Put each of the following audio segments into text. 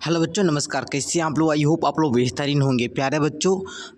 Hello बच्चों, नमस्कार। कैसे हैं आप लोग? आई होप आप लोग बेहतरीन होंगे। प्यारे बच्चों,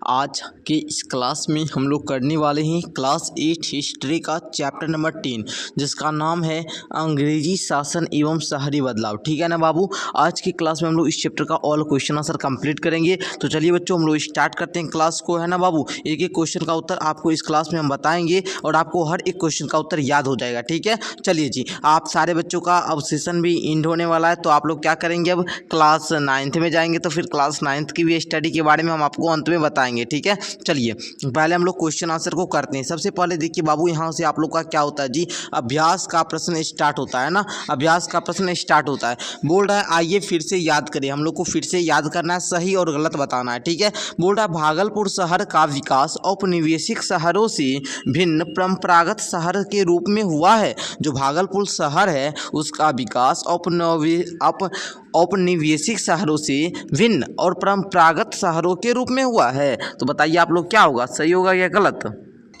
आज के इस क्लास में हम लोग करने वाले हैं क्लास 8 हिस्ट्री का चैप्टर नंबर 10, जिसका नाम है अंग्रेजी शासन एवं शहरी बदलाव। ठीक है ना बाबू? आज की क्लास में हम लोग इस चैप्टर का ऑल क्वेश्चन आंसर कंप्लीट करेंगे। तो चलिए बच्चों, हम लोग स्टार्ट करते हैं क्लास को, है ना बाबू? एक एक क्वेश्चन का उत्तर आपको इस क्लास में हम बताएंगे और आपको हर एक क्वेश्चन का उत्तर याद हो जाएगा। ठीक है, चलिए जी। आप सारे बच्चों का अब सेशन भी एंड होने वाला है, तो आप लोग क्या करेंगे, अब क्लास 9th में जाएंगे तो फिर क्लास 9th की भी स्टडी के बारे में हम आपको अंत में बताएंगे। ठीक है, चलिए पहले हम लोग क्वेश्चन आंसर को करते हैं। सबसे पहले देखिए बाबू, यहाँ से आप लोग का क्या होता है जी, अभ्यास का प्रश्न स्टार्ट होता है ना। अभ्यास का प्रश्न स्टार्ट होता है, बोल रहा है आइए फिर से याद करें। हम लोग को फिर से याद करना है, सही और गलत बताना है। ठीक है, बोल रहा है भागलपुर शहर का विकास औपनिवेशिक शहरों से भिन्न परंपरागत शहर के रूप में हुआ है। जो भागलपुर शहर है उसका विकास औपनिवेशिक शहरों से भिन्न और परंपरागत शहरों के रूप में हुआ है। तो बताइए आप लोग क्या होगा, सही होगा या गलत?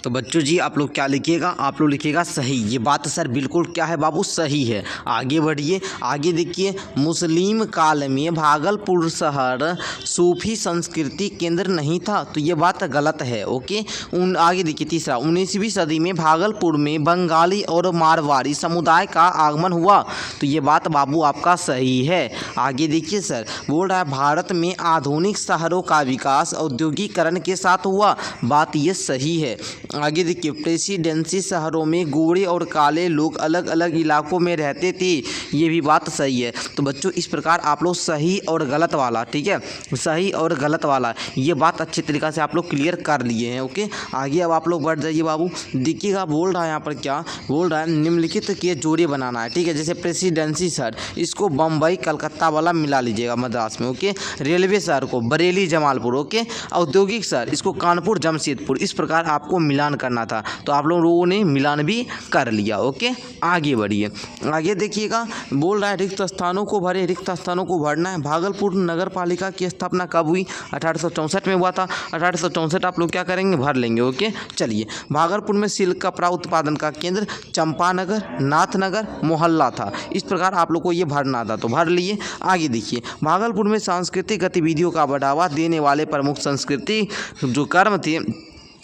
तो बच्चों जी, आप लोग क्या लिखिएगा? आप लोग लिखिएगा सही। ये बात सर बिल्कुल क्या है बाबू, सही है। आगे बढ़िए, आगे देखिए, मुस्लिम काल में भागलपुर शहर सूफी संस्कृति केंद्र नहीं था। तो ये बात गलत है। ओके, आगे देखिए तीसरा, 19वीं सदी में भागलपुर में बंगाली और मारवाड़ी समुदाय का आगमन हुआ। तो ये बात बाबू आपका सही है। आगे देखिए सर, बोल रहा है भारत में आधुनिक शहरों का विकास औद्योगिकरण के साथ हुआ। बात ये सही है। आगे देखिए, प्रेसिडेंसी शहरों में गोरे और काले लोग अलग अलग इलाकों में रहते थे। ये भी बात सही है। तो बच्चों इस प्रकार आप लोग सही और गलत वाला, ठीक है, सही और गलत वाला ये बात अच्छी तरीक़ा से आप लोग क्लियर कर लिए हैं। ओके, आगे अब आप लोग बढ़ जाइए बाबू। देखिएगा, बोल रहा है यहाँ पर क्या बोल रहा है, निम्नलिखित के जोड़े बनाना है। ठीक है, जैसे प्रेसिडेंसी शहर, इसको बम्बई कलकत्ता वाला मिला लीजिएगा मद्रास में। ओके, रेलवे शहर को बरेली जमालपुर। ओके, औद्योगिक शहर इसको कानपुर जमशेदपुर। इस प्रकार आपको मिलान करना था, तो आप लोगों ने मिलान भी कर लिया। ओके, आगे बढ़िए। आगे देखिएगा, बोल रहा है रिक्त स्थानों को भरे, रिक्त स्थानों को भरना है। भागलपुर नगर पालिका की स्थापना कब हुई? 1864 में हुआ था। 1864 आप लोग क्या करेंगे, भर लेंगे। ओके, चलिए। भागलपुर में सिल्क कपड़ा उत्पादन का केंद्र चंपानगर, नाथनगर, मोहल्ला था। इस प्रकार आप लोग को ये भरना था, तो भर लिए। आगे देखिए, भागलपुर में सांस्कृतिक गतिविधियों का बढ़ावा देने वाले प्रमुख संस्कृति जो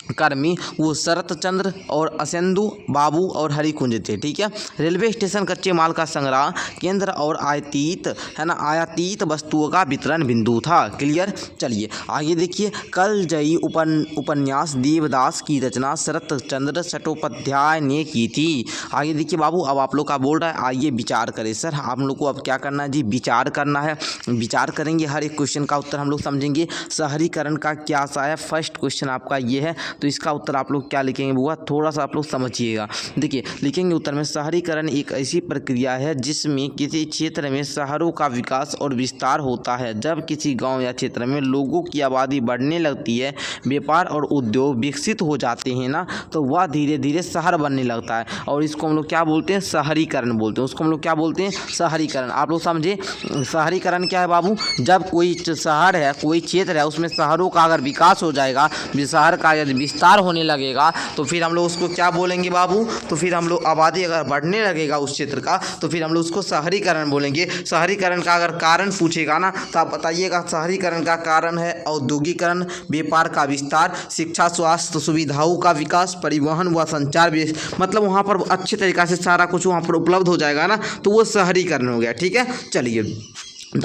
कर्मी वो शरत चंद्र और असेंदु बाबू और हरिकुंज थे। ठीक है, रेलवे स्टेशन कच्चे माल का संग्रह केंद्र और आयातित, है ना, आयातित वस्तुओं का वितरण बिंदु था। क्लियर? चलिए आगे देखिए, कलजयी उपन्यास देवदास की रचना शरत चंद्र चट्टोपाध्याय ने की थी। आगे देखिए बाबू, अब आप लोग का बोल रहा है आइए विचार करें। सर हम लोग को अब क्या करना है जी, विचार करना है। विचार करेंगे, हर एक क्वेश्चन का उत्तर हम लोग समझेंगे। शहरीकरण का क्या सा है, फर्स्ट क्वेश्चन आपका ये है, तो इसका उत्तर आप लोग क्या लिखेंगे बुआ, थोड़ा सा आप लोग समझिएगा। देखिए लिखेंगे उत्तर में, शहरीकरण एक ऐसी प्रक्रिया है जिसमें किसी क्षेत्र में शहरों का विकास और विस्तार होता है। जब किसी गांव या क्षेत्र में लोगों की आबादी बढ़ने लगती है, व्यापार और उद्योग विकसित हो जाते हैं ना, तो वह धीरे धीरे शहर बनने लगता है और इसको हम लोग क्या बोलते हैं, शहरीकरण बोलते हैं। उसको हम लोग क्या बोलते हैं, शहरीकरण। आप लोग समझे शहरीकरण क्या है बाबू? जब कोई शहर है, कोई क्षेत्र है, उसमें शहरों का अगर विकास हो जाएगा, शहर का यदि विस्तार होने लगेगा, तो फिर हम लोग उसको क्या बोलेंगे बाबू, तो फिर हम लोग आबादी अगर बढ़ने लगेगा उस क्षेत्र का, तो फिर हम लोग उसको शहरीकरण बोलेंगे। शहरीकरण का अगर कारण पूछेगा ना, तो आप बताइएगा शहरीकरण का कारण है औद्योगिकरण, व्यापार का विस्तार, शिक्षा स्वास्थ्य सुविधाओं का विकास, परिवहन व संचार, मतलब वहाँ पर अच्छे तरीक़ा से सारा कुछ वहाँ पर उपलब्ध हो जाएगा ना, तो वो शहरीकरण हो गया। ठीक है, चलिए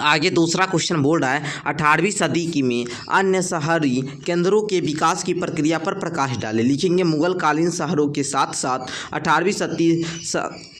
आगे दूसरा क्वेश्चन बोल रहा है, 18वीं सदी की में अन्य शहरी केंद्रों के विकास की प्रक्रिया पर प्रकाश डाले। लिखेंगे मुगल कालीन शहरों के साथ साथ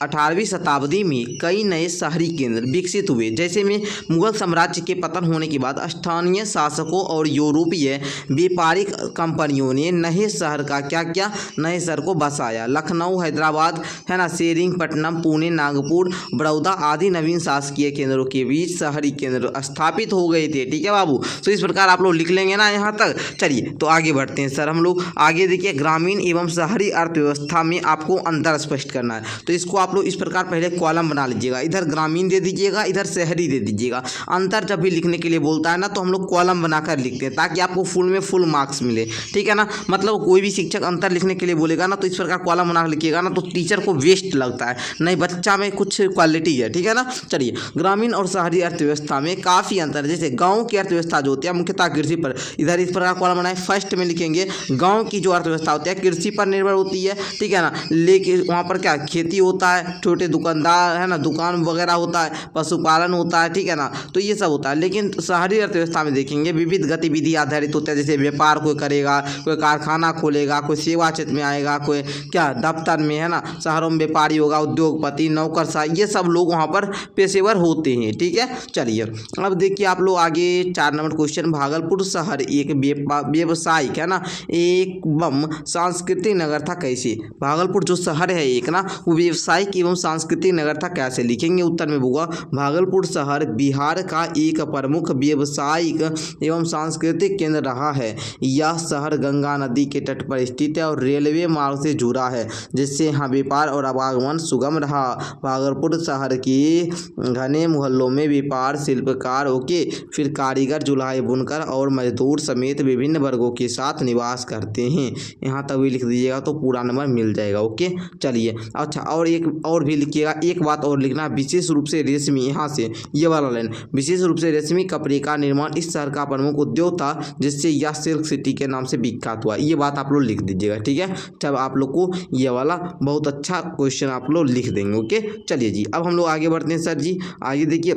18वीं शताब्दी में कई नए शहरी केंद्र विकसित हुए। जैसे में मुगल साम्राज्य के पतन होने के बाद स्थानीय शासकों और यूरोपीय व्यापारिक कंपनियों ने नए शहर का क्या किया, नए शहर को बसाया। लखनऊ, हैदराबाद, है ना, सेरिंगपट्टनम, पुणे, नागपुर, बड़ौदा आदि नवीन शासकीय केंद्रों के बीच शहरी केंद्र स्थापित हो गए थे। ठीक है बाबू, तो इस प्रकार आप लोग लिख लेंगे ना यहाँ तक। चलिए तो आगे बढ़ते हैं सर हम लोग। आगे देखिए, ग्रामीण एवं शहरी अर्थव्यवस्था में आपको अंतर स्पष्ट करना है, तो इसको आप लोग इस प्रकार पहले कॉलम बना लीजिएगा। इधर ग्रामीण दे दीजिएगा, इधर शहरी दे दीजिएगा। अंतर जब भी लिखने के लिए बोलता है ना, तो हम लोग कॉलम बनाकर लिखते हैं ताकि आपको फुल में फुल मार्क्स मिले। ठीक है ना, मतलब कोई भी शिक्षक अंतर लिखने के लिए बोलेगा ना, तो इस प्रकार कॉलम बना लिखिएगा ना, तो टीचर को वेस्ट लगता है, नहीं बच्चा में कुछ क्वालिटी है। ठीक है ना, चलिए ग्रामीण और शहरी अर्थव्यवस्था में काफ़ी अंतर है। जैसे गाँव की अर्थव्यवस्था जो होती है मुख्यतः कृषि पर, इधर इस प्रकार कॉलम बनाए, फर्स्ट में लिखेंगे गाँव की जो अर्थव्यवस्था होती है कृषि पर निर्भर होती है, ठीक है ना। लेकिन वहाँ पर क्या खेती होता है, छोटे दुकानदार है ना, दुकान वगैरह होता है, पशुपालन होता है, ठीक है ना, तो ये सब होता है। लेकिन शहरी अर्थव्यवस्था में देखेंगे विविध गतिविधि आधारित होता है। जैसे व्यापार कोई करेगा, कोई कारखाना खोलेगा, कोई सेवा क्षेत्र में आएगा, कोई क्या दफ्तर में है ना, शहरों में व्यापारी होगा, उद्योगपति, नौकरशाही, ये सब लोग वहाँ पर पेशेवर होते हैं, ठीक है। चलिए अब देखिए आप लोग आगे 4 नंबर क्वेश्चन, भागलपुर शहर एक व्यवसायिक है ना एवं सांस्कृतिक नगर था कैसे। भागलपुर जो शहर है एक ना वो व्यवसायिक एवं सांस्कृतिक नगर था कैसे, लिखेंगे उत्तर में होगा भागलपुर शहर बिहार का एक प्रमुख व्यवसायिक एवं सांस्कृतिक केंद्र रहा है। यह शहर गंगा नदी के तट पर स्थित है और रेलवे मार्ग से जुड़ा है, जिससे यहाँ व्यापार और आवागमन सुगम रहा। भागलपुर शहर के घने मोहल्लों में व्यापार, शिल्पकार, ओके, फिर कारीगर, जुलाई, बुनकर और मजदूर समेत विभिन्न वर्गों के साथ निवास करते हैं। यहाँ तक भी लिख दीजिएगा तो पूरा नंबर मिल जाएगा, ओके। चलिए अच्छा और एक और भी लिखिएगा, एक बात और लिखना, विशेष रूप से रेशमी, यहाँ से ये वाला लाइन, विशेष रूप से रेशमी कपड़े का निर्माण इस शहर का प्रमुख उद्योग था, जिससे यह सिल्क सिटी के नाम से विख्यात हुआ। ये बात आप लोग लिख दीजिएगा, ठीक है। तब आप लोग को ये वाला बहुत अच्छा क्वेश्चन आप लोग लिख देंगे, ओके। चलिए जी अब हम लोग आगे बढ़ते हैं सर जी। आगे देखिए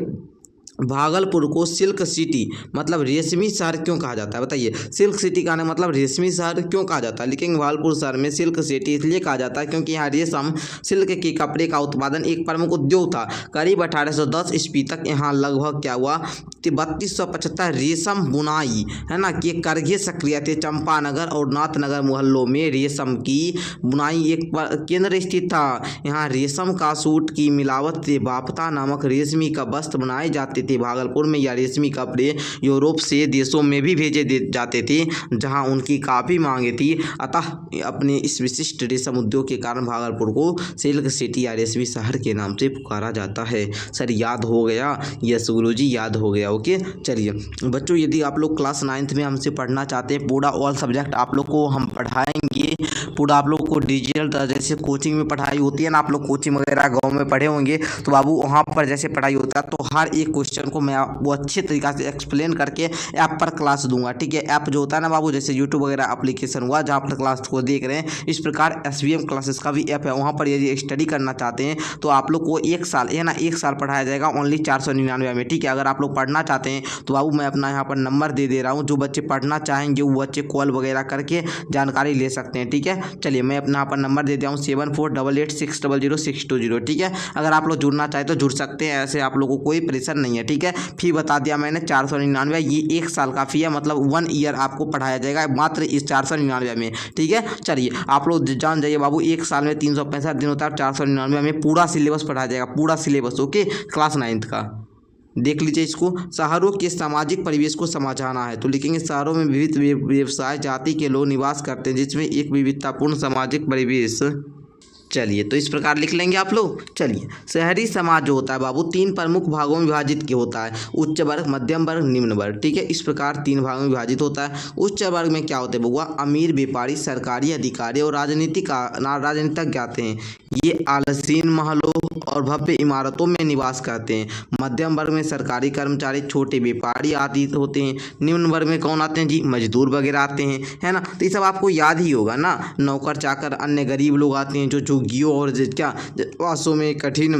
भागलपुर को सिल्क सिटी मतलब रेशमी शहर क्यों कहा जाता है, बताइए। सिल्क सिटी का मतलब रेशमी शहर क्यों कहा जाता है, लेकिन भागलपुर शहर में सिल्क सिटी इसलिए कहा जाता है क्योंकि यहाँ रेशम सिल्क के कपड़े का उत्पादन एक प्रमुख उद्योग था। करीब 1810 ईस्वी तक यहाँ लगभग क्या हुआ 3275 रेशम बुनाई है ना कि करघे सक्रिय थे। चंपानगर और नाथनगर मोहल्लों में रेशम की बुनाई एक केंद्र स्थित था। यहाँ रेशम का सूट की मिलावट से बाफ्ता नामक रेशमी का वस्त्र बनाए जाते थे। भागलपुर में यह रेशमी कपड़े यूरोप से देशों में भी भेजे जाते थे, जहां उनकी काफ़ी मांगे थी। अतः अपने इस विशिष्ट रेशम उद्योग के कारण भागलपुर को सिल्क सिटी या रेशमी शहर के नाम से पुकारा जाता है। सर याद हो गया, यस गुरुजी याद हो गया, ओके। चलिए बच्चों यदि आप लोग क्लास 9th में हमसे पढ़ना चाहते हैं, पूरा ऑल सब्जेक्ट आप लोग को हम पढ़ाएंगे, पूरा आप लोग को डिजिटल जैसे कोचिंग में पढ़ाई होती है ना, आप लोग कोचिंग वगैरह गाँव में पढ़े होंगे तो बाबू वहाँ पर जैसे पढ़ाई होता है, तो हर एक क्वेश्चन को मैं वो अच्छे तरीक़ा से एक्सप्लेन करके ऐप पर क्लास दूंगा, ठीक है। ऐप जो होता है ना बाबू, जैसे यूट्यूब वगैरह एप्लीकेशन हुआ जहाँ पर क्लास को देख रहे हैं, इस प्रकार SVM क्लासेस का भी ऐप है। वहाँ पर यदि स्टडी करना चाहते हैं तो आप लोग को 1 साल है ना 1 साल पढ़ाया जाएगा ओनली 499 में, ठीक है। अगर आप लोग पढ़ना चाहते हैं तो बाबू मैं अपना यहाँ पर नंबर दे रहा हूँ, जो बच्चे पढ़ना चाहेंगे वो बच्चे कॉल वगैरह करके जानकारी ले सकते हैं, ठीक है। चलिए मैं अपना यहाँ पर नंबर दे दिया हूँ 7488600620, ठीक है। अगर आप लोग जुड़ना चाहें तो जुड़ सकते हैं, ऐसे आप लोगों को कोई प्रेशर नहीं है, ठीक है। फी बता दिया मैंने 499, ये 1 साल का फी है, मतलब 1 ईयर आपको पढ़ाया जाएगा मात्र इस 499 में, ठीक है। चलिए आप लोग जान जाइए बाबू, 1 साल में 365 दिन होता है, 499 में पूरा सिलेबस पढ़ाया जाएगा, पूरा सिलेबस, ओके, क्लास 9th का। देख लीजिए इसको, शहरों के सामाजिक परिवेश को समझाना है तो लिखेंगे शहरों में विविध व्यवसाय जाति के लोग निवास करते हैं, जिसमें एक विविधतापूर्ण सामाजिक परिवेश। चलिए तो इस प्रकार लिख लेंगे आप लोग। चलिए शहरी समाज जो होता है बाबू 3 प्रमुख भागों में विभाजित होता है, उच्च वर्ग, मध्यम वर्ग, निम्न वर्ग, ठीक है। इस प्रकार 3 भागों में विभाजित होता है। उच्च वर्ग में क्या होते हैं बउआ, अमीर, व्यापारी, सरकारी अधिकारी और राजनीतिज्ञ आते हैं। ये आलसीन महलों और भव्य इमारतों में निवास करते हैं। मध्यम वर्ग में सरकारी कर्मचारी, छोटे व्यापारी आदि होते हैं। निम्न वर्ग में कौन आते हैं जी, मजदूर वगैरह आते हैं, है ना। तो ये सब आपको याद ही होगा ना, नौकर चाकर, अन्य गरीब लोग आते हैं जो झुग्गियों और क्या वासों में कठिन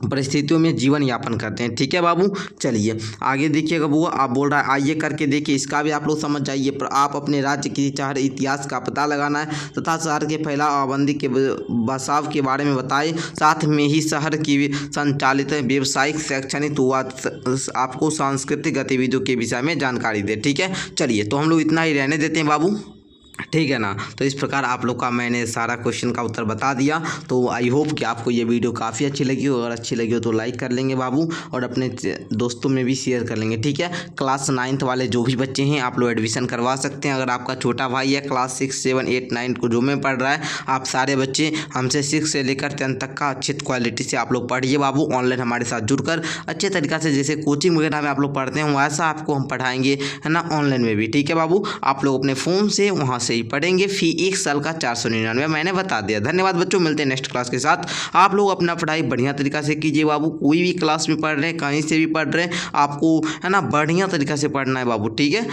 परिस्थितियों में जीवन यापन करते हैं, ठीक है बाबू। चलिए आगे देखिएगा बुआ, आप बोल रहा है आइए करके देखिए, इसका भी आप लोग समझ जाइए। पर आप अपने राज्य की शहर इतिहास का पता लगाना है तथा शहर के फैलाव, आबादी के बसाव के बारे में बताएं, साथ में ही शहर की संचालित व्यावसायिक, शैक्षणिक व आपको सांस्कृतिक गतिविधियों के विषय में जानकारी दे, ठीक है। चलिए तो हम लोग इतना ही रहने देते हैं बाबू, ठीक है ना। तो इस प्रकार आप लोग का मैंने सारा क्वेश्चन का उत्तर बता दिया। तो आई होप कि आपको ये वीडियो काफ़ी अच्छी लगी हो, अगर अच्छी लगी हो तो लाइक कर लेंगे बाबू, और अपने दोस्तों में भी शेयर कर लेंगे, ठीक है। क्लास 9th वाले जो भी बच्चे हैं आप लोग एडमिशन करवा सकते हैं। अगर आपका छोटा भाई है क्लास 6, 7, 8, 9 को जो में पढ़ रहा है, आप सारे बच्चे हमसे 6 से लेकर 10 तक का अच्छी क्वालिटी से आप लोग पढ़िए बाबू, ऑनलाइन हमारे साथ जुड़कर अच्छे तरीक़ा से, जैसे कोचिंग वगैरह में आप लोग पढ़ते हैं वैसा आपको हम पढ़ाएंगे, है ना, ऑनलाइन में भी, ठीक है बाबू। आप लोग अपने फ़ोन से वहाँ से ही पढ़ेंगे। फ़ी 1 साल का 499 मैंने बता दिया। धन्यवाद बच्चों, मिलते हैं नेक्स्ट क्लास के साथ। आप लोग अपना पढ़ाई बढ़िया तरीक़ा से कीजिए बाबू। कोई भी क्लास में पढ़ रहे हैं, कहीं से भी पढ़ रहे हैं, आपको है ना बढ़िया तरीक़ा से पढ़ना है बाबू, ठीक है।